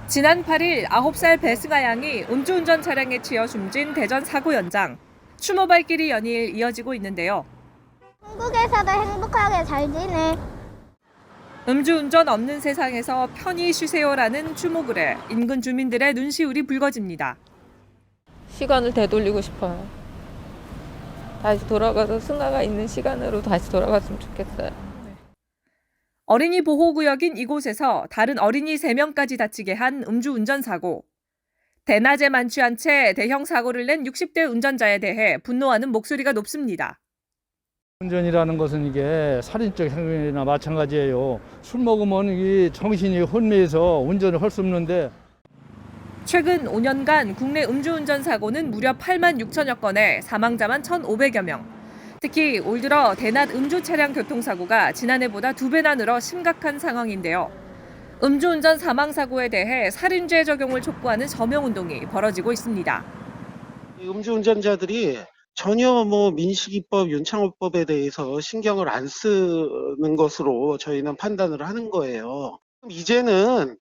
지난 8일 9살 배승아 양이 음주운전 차량에 치여 숨진 대전 사고 현장. 추모 발길이 연일 이어지고 있는데요. 한국에서도 행복하게 잘 지내. 음주운전 없는 세상에서 편히 쉬세요라는 추모글에 인근 주민들의 눈시울이 붉어집니다. 시간을 되돌리고 싶어요. 다시 돌아가서 승아가 있는 시간으로 다시 돌아갔으면 좋겠어요. 어린이 보호구역인 이곳에서 다른 어린이 3명까지 다치게 한 음주운전 사고. 대낮에 만취한 채 대형 사고를 낸 60대 운전자에 대해 분노하는 목소리가 높습니다. 운전이라는 것은 이게 살인적 행위나 마찬가지예요. 술 먹으면 이 정신이 혼미해서 운전을 할 수 없는데. 최근 5년간 국내 음주운전 사고는 무려 8만 6천여 건에 사망자만 1,500여 명. 특히 올 들어 대낮 음주 차량 교통사고가 지난해보다 2배나 늘어 심각한 상황인데요. 음주운전 사망사고에 대해 살인죄 적용을 촉구하는 서명운동이 벌어지고 있습니다. 음주운전자들이 전혀 민식이법, 윤창호법에 대해서 신경을 안 쓰는 것으로 저희는 판단을 하는 거예요. 이제는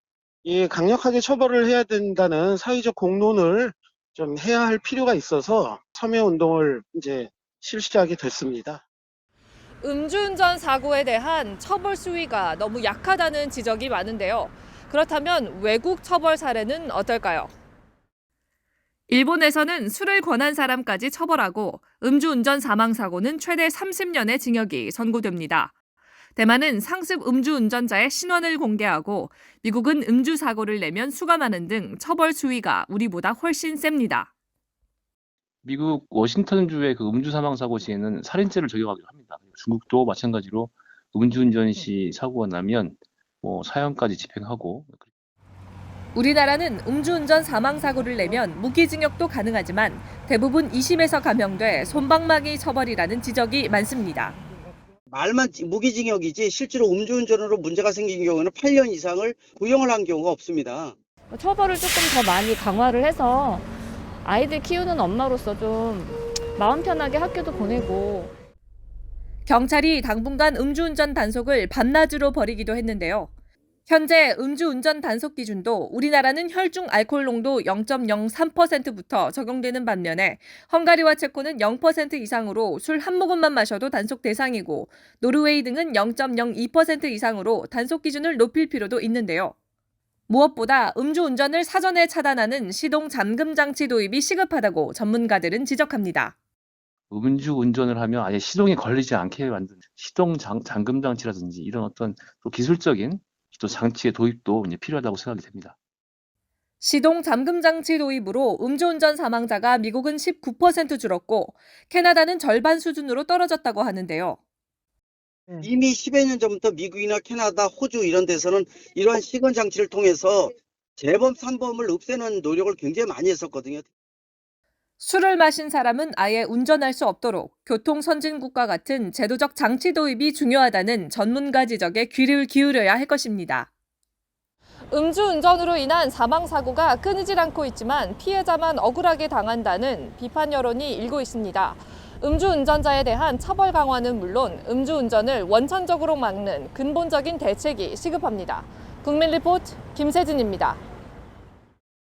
강력하게 처벌을 해야 된다는 사회적 공론을 좀 해야 할 필요가 있어서 서명운동을 이제 실시하게 됐습니다. 음주운전 사고에 대한 처벌 수위가 너무 약하다는 지적이 많은데요. 그렇다면 외국 처벌 사례는 어떨까요? 일본에서는 술을 권한 사람까지 처벌하고 음주운전 사망사고는 최대 30년의 징역이 선고됩니다. 대만은 상습 음주운전자의 신원을 공개하고 미국은 음주사고를 내면 수감하는 등 처벌 수위가 우리보다 훨씬 셉니다. 미국 워싱턴주의 그 음주 사망 사고 시에는 살인죄를 적용하기도 합니다. 중국도 마찬가지로 음주운전 시 사고가 나면 사형까지 집행하고. 우리나라는 음주운전 사망사고를 내면 무기징역도 가능하지만 대부분 2심에서 감형돼 솜방망이 처벌이라는 지적이 많습니다. 말만 무기징역이지 실제로 음주운전으로 문제가 생긴 경우는 8년 이상을 구형을 한 경우가 없습니다. 처벌을 조금 더 많이 강화를 해서 아이들 키우는 엄마로서 좀 마음 편하게 학교도 보내고. 경찰이 당분간 음주운전 단속을 밤낮으로 벌이기도 했는데요. 현재 음주운전 단속 기준도 우리나라는 혈중 알코올 농도 0.03%부터 적용되는 반면에 헝가리와 체코는 0% 이상으로 술 한 모금만 마셔도 단속 대상이고 노르웨이 등은 0.02% 이상으로 단속 기준을 높일 필요도 있는데요. 무엇보다 음주운전을 사전에 차단하는 시동 잠금 장치 도입이 시급하다고 전문가들은 지적합니다. 음주운전을 하면 아예 시동이 걸리지 않게 만든 시동 잠금 장치라든지 이런 어떤 또 기술적인 또 장치의 도입도 이제 필요하다고 생각이 됩니다. 시동 잠금 장치 도입으로 음주운전 사망자가 미국은 19% 줄었고 캐나다는 절반 수준으로 떨어졌다고 하는데요. 이미 10여 년 전부터 미국이나 캐나다, 호주 이런 데서는 이러한 시건 장치를 통해서 재범, 산범을 없애는 노력을 굉장히 많이 했었거든요. 술을 마신 사람은 아예 운전할 수 없도록 교통 선진국과 같은 제도적 장치 도입이 중요하다는 전문가 지적에 귀를 기울여야 할 것입니다. 음주운전으로 인한 사망사고가 끊이질 않고 있지만 피해자만 억울하게 당한다는 비판 여론이 일고 있습니다. 음주운전자에 대한 처벌 강화는 물론 음주운전을 원천적으로 막는 근본적인 대책이 시급합니다. 국민리포트 김세진입니다.